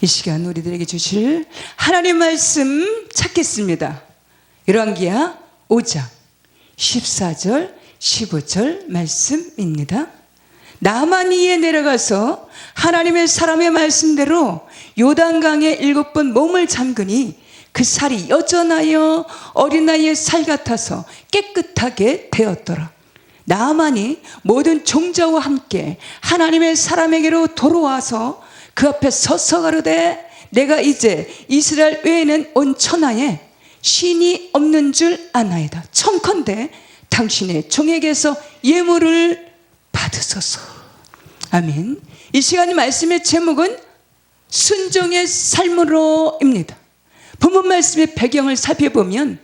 이 시간 우리들에게 주실 하나님 말씀 찾겠습니다. 열왕기하 5장 14절 15절 말씀입니다. 나만이에 내려가서 하나님의 사람의 말씀대로 요단강에 7번 몸을 잠그니 그 살이 여전하여 어린 아이의 살 같아서 깨끗하게 되었더라. 나만이 모든 종자와 함께 하나님의 사람에게로 돌아와서 그 앞에 서서 가로되 내가 이제 이스라엘 외에는 온 천하에 신이 없는 줄 아나이다. 청컨대 당신의 종에게서 예물을 받으소서. 아멘. 이 시간 말씀의 제목은 순종의 삶으로입니다. 본문 말씀의 배경을 살펴보면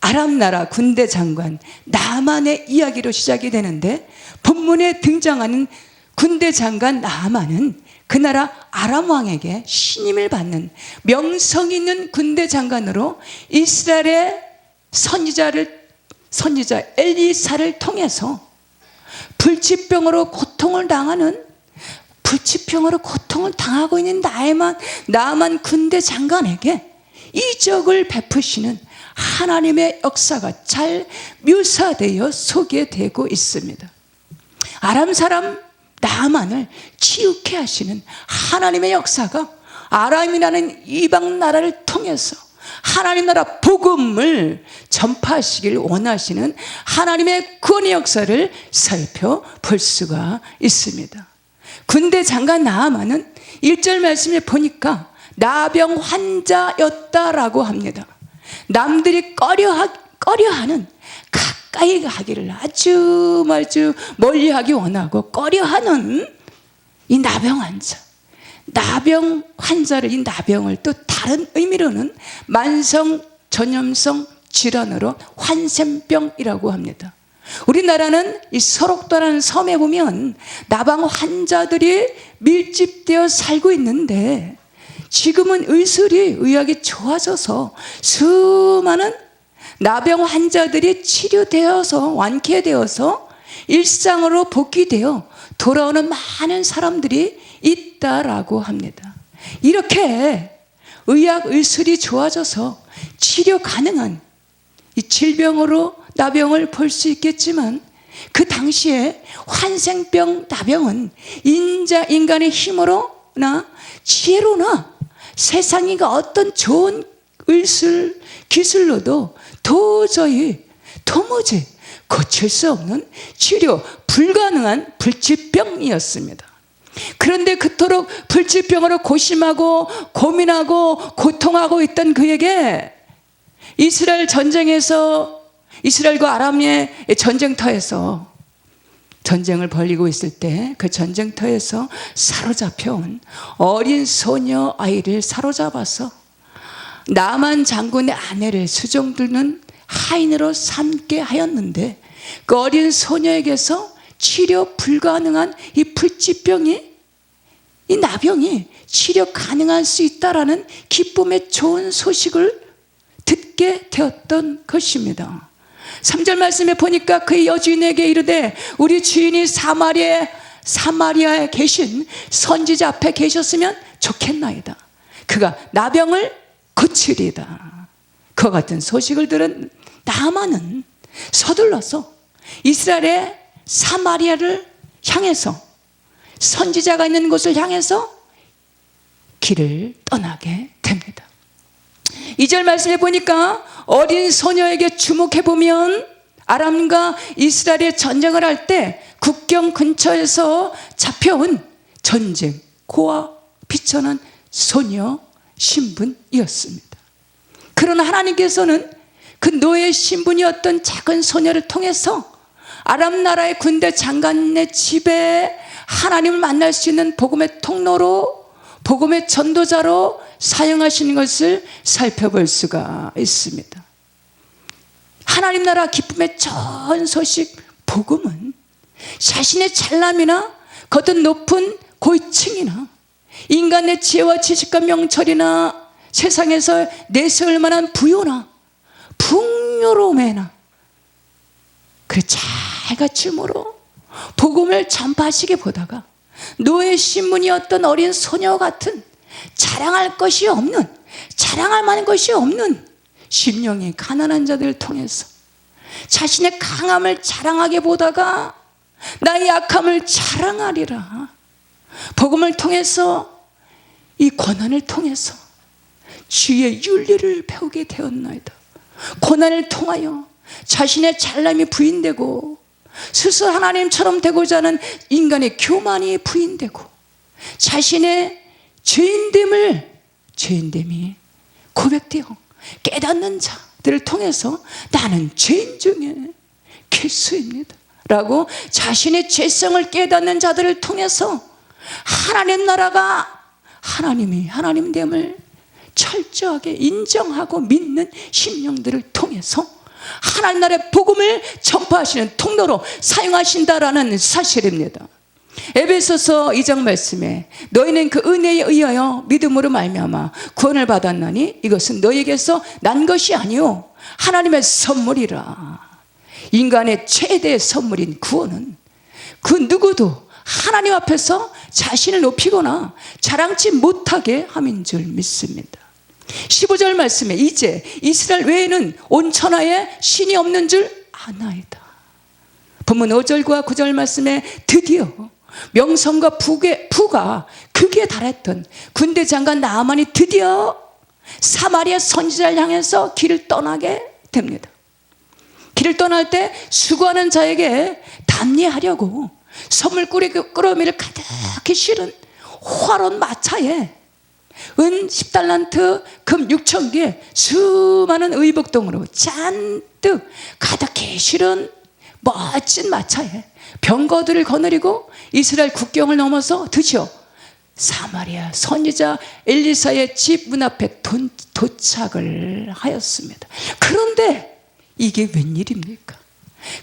아람 나라 군대 장관 나아만의 이야기로 시작이 되는데, 본문에 등장하는 군대 장관 나아만은 그 나라 아람 왕에게 신임을 받는 명성 있는 군대 장관으로 이스라엘의 선지자 엘리사를 통해서 불치병으로 고통을 당하고 있는 나아만 군대 장관에게 이적을 베푸시는 하나님의 역사가 잘 묘사되어 소개되고 있습니다. 아람 사람 나아만을 치유케 하시는 하나님의 역사가 아람이라는 이방 나라를 통해서 하나님 나라 복음을 전파하시길 원하시는 하나님의 구원의 역사를 살펴볼 수가 있습니다. 군대 장관 나아만은 1절 말씀에 보니까 나병 환자였다라고 합니다. 남들이 꺼려하는, 가까이 가기를 아주 멀리하기 원하고 꺼려하는 이 나병 환자를, 이 나병을 또 다른 의미로는 만성 전염성 질환으로 환센병이라고 합니다. 우리나라는 이 설옥도라는 섬에 보면 나병 환자들이 밀집되어 살고 있는데, 지금은 의학이 좋아져서 수많은 나병 환자들이 치료되어서 완쾌되어서 일상으로 복귀되어 돌아오는 많은 사람들이 있다라고 합니다. 이렇게 의술이 좋아져서 치료 가능한 이 질병으로 나병을 볼 수 있겠지만, 그 당시에 환생병 나병은 인간의 힘으로나 지혜로나 세상이가 어떤 좋은 의술 기술로도 도무지 고칠 수 없는 치료 불가능한 불치병이었습니다. 그런데 그토록 불치병으로 고심하고 고민하고 고통하고 있던 그에게 이스라엘 전쟁에서, 이스라엘과 아람의 전쟁터에서 전쟁을 벌이고 있을 때 그 전쟁터에서 사로잡혀온 어린 소녀 아이를 사로잡아서 나만 장군의 아내를 수종드는 하인으로 삼게 하였는데, 그 어린 소녀에게서 치료 불가능한 이 불치병이, 이 나병이 치료 가능할 수 있다라는 기쁨의 좋은 소식을 듣게 되었던 것입니다. 3절 말씀에 보니까 그의 여주인에게 이르되 우리 주인이 사마리아에 계신 선지자 앞에 계셨으면 좋겠나이다. 그가 나병을 고치리이다. 그와 같은 소식을 들은 나아만은 서둘러서 이스라엘의 사마리아를 향해서, 선지자가 있는 곳을 향해서 길을 떠나게 됩니다. 2절 말씀에 보니까 어린 소녀에게 주목해보면 아람과 이스라엘의 전쟁을 할 때 국경 근처에서 잡혀온 전쟁고와 비천한 소녀 신분이었습니다. 그러나 하나님께서는 그 노예 신분이었던 작은 소녀를 통해서 아람 나라의 군대 장관의 집에 하나님을 만날 수 있는 복음의 통로로, 복음의 전도자로 사용하시는 것을 살펴볼 수가 있습니다. 하나님 나라 기쁨의 좋은 소식 복음은 자신의 잘남이나 거듭 높은 고위층이나 인간의 지혜와 지식과 명철이나 세상에서 내세울 만한 부요나 풍요로움에나 그 잘 갖춤으로 복음을 전파하시게 보다가 노예 신분이었던 어린 소녀 같은 자랑할 것이 없는, 자랑할 만한 것이 없는 심령이 가난한 자들을 통해서 자신의 강함을 자랑하게 보다가 나의 약함을 자랑하리라. 복음을 통해서, 이 고난을 통해서 주의 윤리를 배우게 되었나이다. 고난을 통하여 자신의 잘남이 부인되고 스스로 하나님처럼 되고자 하는 인간의 교만이 부인되고 자신의 죄인됨이 고백되어 깨닫는 자들을 통해서 나는 죄인 중에 괴수입니다 라고 자신의 죄성을 깨닫는 자들을 통해서 하나님 나라가 하나님이 하나님됨을 철저하게 인정하고 믿는 심령들을 통해서 하나님 나라의 복음을 전파하시는 통로로 사용하신다라는 사실입니다. 에베소서 2장 말씀에 너희는 그 은혜에 의하여 믿음으로 말미암아 구원을 받았나니 이것은 너희에게서 난 것이 아니요 하나님의 선물이라. 인간의 최대의 선물인 구원은 그 누구도 하나님 앞에서 자신을 높이거나 자랑치 못하게 함인 줄 믿습니다. 15절 말씀에 이제 이스라엘 외에는 온 천하에 신이 없는 줄 아나이다. 본문 5절과 9절 말씀에 드디어 명성과 부가 극에 달했던 군대 장관 나아만이 드디어 사마리아 선지자를 향해서 길을 떠나게 됩니다. 길을 떠날 때 수고하는 자에게 담례하려고 선물 꾸러미를 가득히 실은 화로운 마차에 은 10달란트 금 6,000개 수많은 의복동으로 잔뜩 가득히 실은 멋진 마차에 병거들을 거느리고 이스라엘 국경을 넘어서 드디어 사마리아 선지자 엘리사의 집 문 앞에 도착을 하였습니다. 그런데 이게 웬일입니까?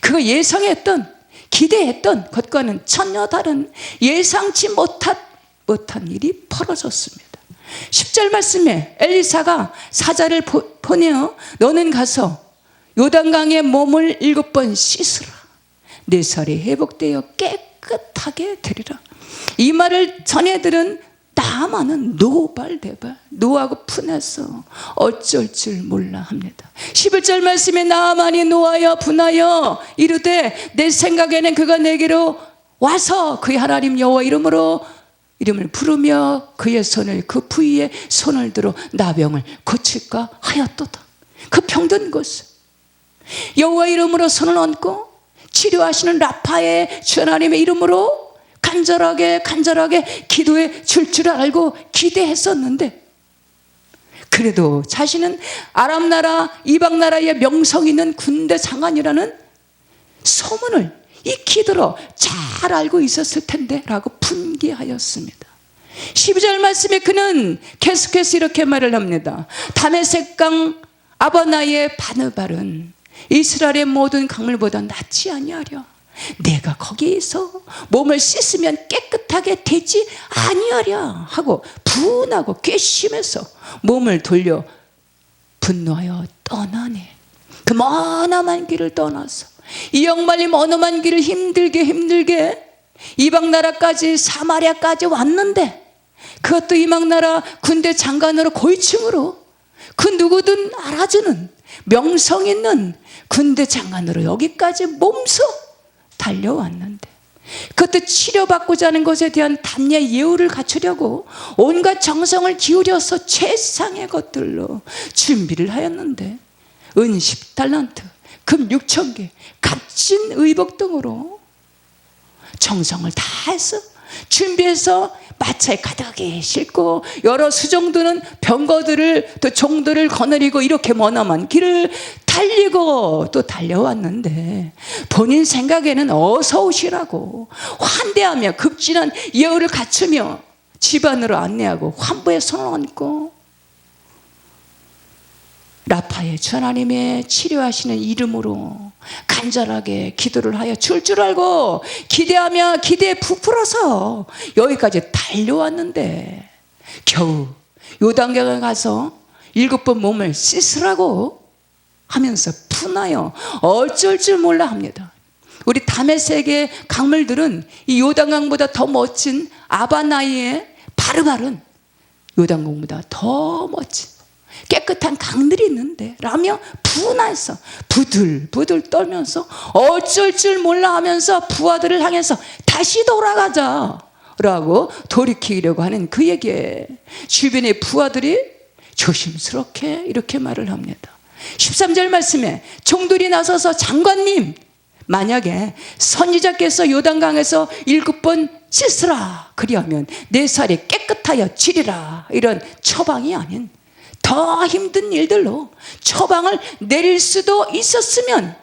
그가 예상했던 기대했던 것과는 전혀 다른 예상치 못한 일이 벌어졌습니다. 10절 말씀에 엘리사가 사자를 보내어 너는 가서 요단강에 몸을 7번 씻으라. 네 살이 회복되어 깨끗하게 되리라. 이 말을 전해 들은 나아만은 노발대발 노하고 분해서 어쩔 줄 몰라 합니다. 11절 말씀에 나아만이 노하여 분하여 이르되 내 생각에는 그가 내게로 와서 그의 하나님 여호와 이름을 부르며 그의 손을 그 부위에 손을 들어 나병을 고칠까 하였도다. 그 병든 곳 여호와 이름으로 손을 얹고 치료하시는 라파의 주 하나님의 이름으로 간절하게 기도해 줄 알고 기대했었는데 그래도 자신은 아람 나라 이방 나라의 명성 있는 군대 장관이라는 소문을 익히 들어 잘 알고 있었을 텐데 라고 분개하였습니다. 12절 말씀에 그는 계속해서 이렇게 말을 합니다. 다메섹강 아바나의 바느발은 이스라엘의 모든 강물보다 낫지 아니하랴. 내가 거기에서 몸을 씻으면 깨끗하게 되지 아니하랴 하고 분하고 괘씸해서 몸을 돌려 분노하여 떠나네. 그 머나먼 길을 떠나서 이 역말림 어느만 길을 힘들게 이방 나라까지 사마리아까지 왔는데 그것도 이방 나라 군대 장관으로 고위층으로 그 누구든 알아주는 명성 있는 군대 장관으로 여기까지 몸소 달려왔는데 그것도 치료받고자 하는 것에 대한 담례 예우를 갖추려고 온갖 정성을 기울여서 최상의 것들로 준비를 하였는데 은 10달란트 금 6,000개 값진 의복 등으로 정성을 다해서 준비해서 마차에 가득히 싣고 여러 수종들은 병거들을 또 종들을 거느리고 이렇게 머나먼 길을 달리고 또 달려왔는데 본인 생각에는 어서 오시라고 환대하며 급진한 예우를 갖추며 집안으로 안내하고 환부에 손을 얹고 라파의 주 하나님의 치료하시는 이름으로 간절하게 기도를 하여 줄 알고 기대하며 기대에 부풀어서 여기까지 달려왔는데 겨우 요단강에 가서 7번 몸을 씻으라고 하면서 분하여 어쩔 줄 몰라 합니다. 우리 다메섹의 강물들은 이 요단강보다 더 멋진 아바나이의 바르바른 요단강보다 더 멋진 깨끗한 강들이 있는데 라며 분해서 부들부들 떨면서 어쩔 줄 몰라 하면서 부하들을 향해서 다시 돌아가자 라고 돌이키려고 하는 그에게 주변의 부하들이 조심스럽게 이렇게 말을 합니다. 13절 말씀에 종들이 나서서 장관님, 만약에 선지자께서 요단강에서 7번 씻으라 그리하면 내 살이 깨끗하여 지리라, 이런 처방이 아닌 더 힘든 일들로 처방을 내릴 수도 있었으면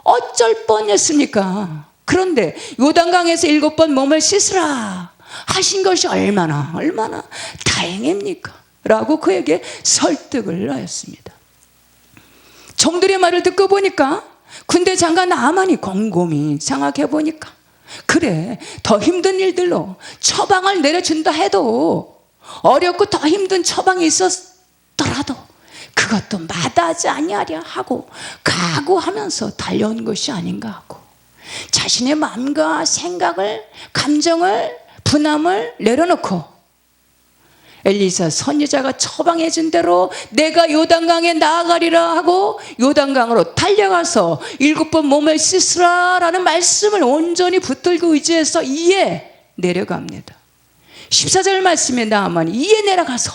어쩔 뻔했습니까? 그런데 요단강에서 7번 몸을 씻으라 하신 것이 얼마나 다행입니까? 라고 그에게 설득을 하였습니다. 종들의 말을 듣고 보니까 군대 장관 나아만이 곰곰이 생각해 보니까 그래, 더 힘든 일들로 처방을 내려준다 해도 어렵고 더 힘든 처방이 있었더라도 그것도 마다하지 아니하랴 하고 각오하면서 달려온 것이 아닌가 하고 자신의 마음과 생각을, 감정을, 분함을 내려놓고 엘리사 선지자가 처방해 준 대로 내가 요단강에 나아가리라 하고 요단강으로 달려가서 7번 몸을 씻으라 라는 말씀을 온전히 붙들고 의지해서 이에 내려갑니다. 14절 말씀에 나아만이 이에 내려가서,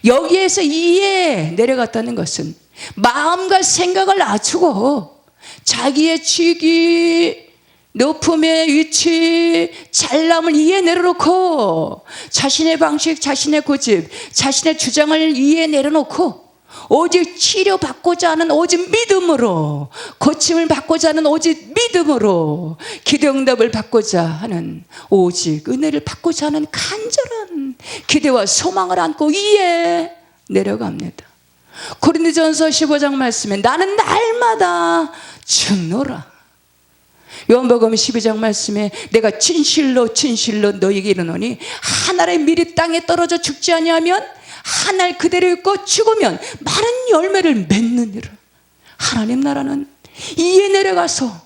여기에서 이에 내려갔다는 것은 마음과 생각을 낮추고 자기의 직위, 높음의 위치, 잘남을 이에 내려놓고 자신의 방식, 자신의 고집, 자신의 주장을 이에 내려놓고 오직 치료받고자 하는 오직 믿음으로, 고침을 받고자 하는 오직 믿음으로, 기도응답을 받고자 하는 오직 은혜를 받고자 하는 간절한 기대와 소망을 안고 이에 내려갑니다. 고린도전서 15장 말씀에 나는 날마다 죽노라. 요한복음 12장 말씀에 내가 진실로 너희에게 이르노니 한 알의 밀이 땅에 떨어져 죽지 아니하면 한 알 그대로 있고 죽으면 많은 열매를 맺느니라. 하나님 나라는 이에 내려가서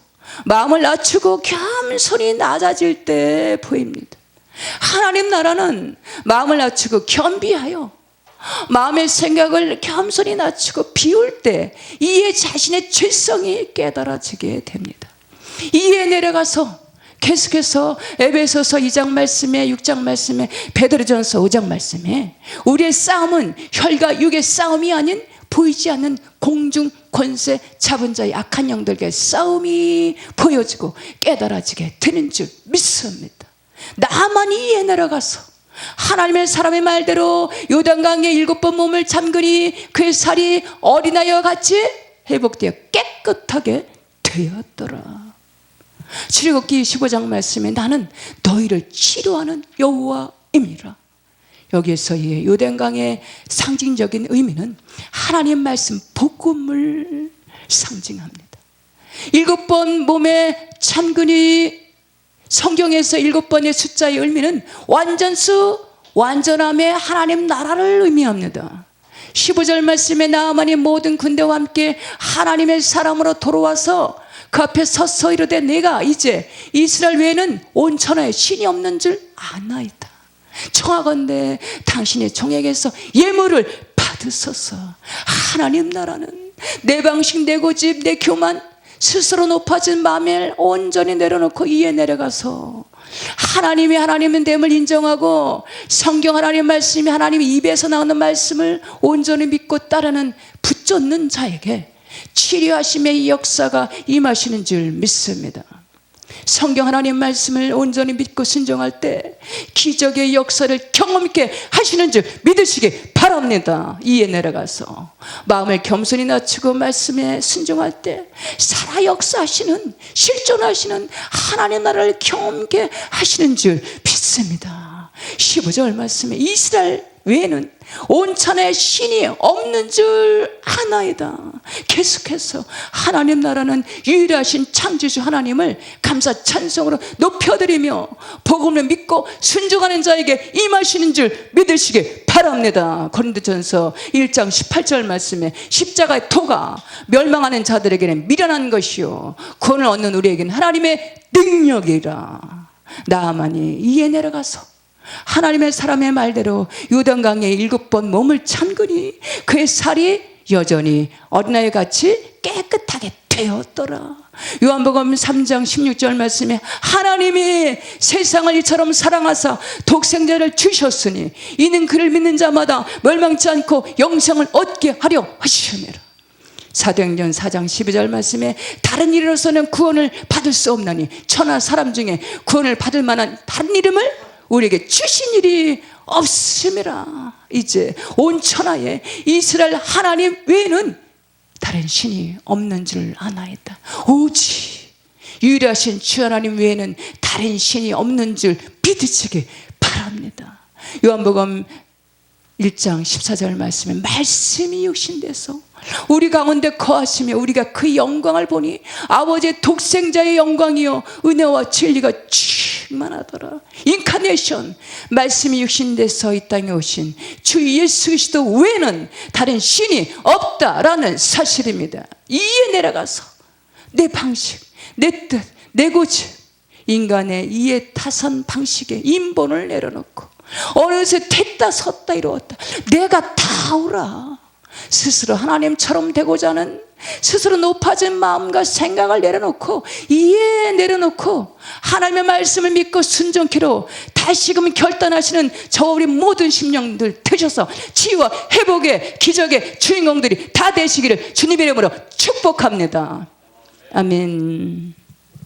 마음을 낮추고 겸손히 낮아질 때 보입니다. 하나님 나라는 마음을 낮추고 겸비하여 마음의 생각을 겸손히 낮추고 비울 때 이에 자신의 죄성이 깨달아지게 됩니다. 이에 내려가서 계속해서 에베소서 2장 말씀에, 6장 말씀에, 베드로전서 5장 말씀에 우리의 싸움은 혈과 육의 싸움이 아닌 보이지 않는 공중 권세 잡은 자의 악한 영들과의 싸움이 보여지고 깨달아지게 되는 줄 믿습니다. 나만 이에 내려가서 하나님의 사람의 말대로 요단강에 7번 몸을 잠그니 그의 살이 어린아이와 같이 회복되어 깨끗하게 되었더라. 출애굽기 15장 말씀에 나는 너희를 치료하는 여호와임이라. 여기에서의 요단강의 상징적인 의미는 하나님 말씀 복음을 상징합니다. 7번 몸에 잠그니 성경에서 7번의 숫자의 의미는 완전수, 완전함의 하나님 나라를 의미합니다. 15절 말씀에 나아만이 모든 군대와 함께 하나님의 사람으로 돌아와서 그 앞에 서서 이르되 내가 이제 이스라엘 외에는 온 천하에 신이 없는 줄 아나이다. 청하건대 당신의 종에게서 예물을 받으소서. 하나님 나라는 내 방식, 내 고집, 내 교만, 스스로 높아진 마음을 온전히 내려놓고 이에 내려가서 하나님이 하나님의 됨을 인정하고 성경 하나님 말씀이 하나님의 입에서 나오는 말씀을 온전히 믿고 따르는 붙잡는 자에게 치료하심의 역사가 임하시는 줄 믿습니다. 성경 하나님 말씀을 온전히 믿고 순종할 때 기적의 역사를 경험 있게 하시는 줄 믿으시기 바랍니다. 이에 내려가서 마음을 겸손히 낮추고 말씀에 순종할 때 살아 역사하시는, 실존하시는 하나님 나라를 경험 있게 하시는 줄 믿습니다. 15절 말씀에 이스라엘 외에는 온 천하에 신이 없는 줄 아나이다. 계속해서 하나님 나라는 유일하신 창조주 하나님을 감사 찬송으로 높여드리며 복음을 믿고 순종하는 자에게 임하시는 줄 믿으시기 바랍니다. 고린도전서 1장 18절 말씀에 십자가의 토가 멸망하는 자들에게는 미련한 것이요 구원을 얻는 우리에게는 하나님의 능력이라. 나아만이 이에 내려가서 하나님의 사람의 말대로 요단강에 7번 몸을 참으니 그의 살이 여전히 어린아이같이 깨끗하게 되었더라. 요한복음 3장 16절 말씀에 하나님이 세상을 이처럼 사랑하사 독생자를 주셨으니 이는 그를 믿는 자마다 멸망치 않고 영생을 얻게 하려 하시느니라. 사도행전 4장 12절 말씀에 다른 이로서는 구원을 받을 수 없나니 천하 사람 중에 구원을 받을 만한 다른 이름을 우리에게 주신 일이 없음이라. 이제 온 천하에 이스라엘 하나님 외에는 다른 신이 없는 줄 아나이다. 오직 유일하신 주 하나님 외에는 다른 신이 없는 줄 믿으시기 바랍니다. 요한복음 1장 14절 말씀에 말씀이 육신돼서 우리 가운데 거하시며 우리가 그 영광을 보니 아버지의 독생자의 영광이요 은혜와 진리가 충만하더라. 인카네이션, 말씀이 육신돼서 이 땅에 오신 주 예수 그리스도 외에는 다른 신이 없다라는 사실입니다. 이에 내려가서 내 방식, 내 뜻, 내 고집, 인간의 이해 타산 방식에 인본을 내려놓고 어느새 됐다 섰다 이루었다 내가 다 오라. 스스로 하나님처럼 되고자 하는 스스로 높아진 마음과 생각을 내려놓고 이해 내려놓고 하나님의 말씀을 믿고 순종키로 다시금 결단하시는 저 우리 모든 심령들 되셔서 치유와 회복의 기적의 주인공들이 다 되시기를 주님의 이름으로 축복합니다. 아멘.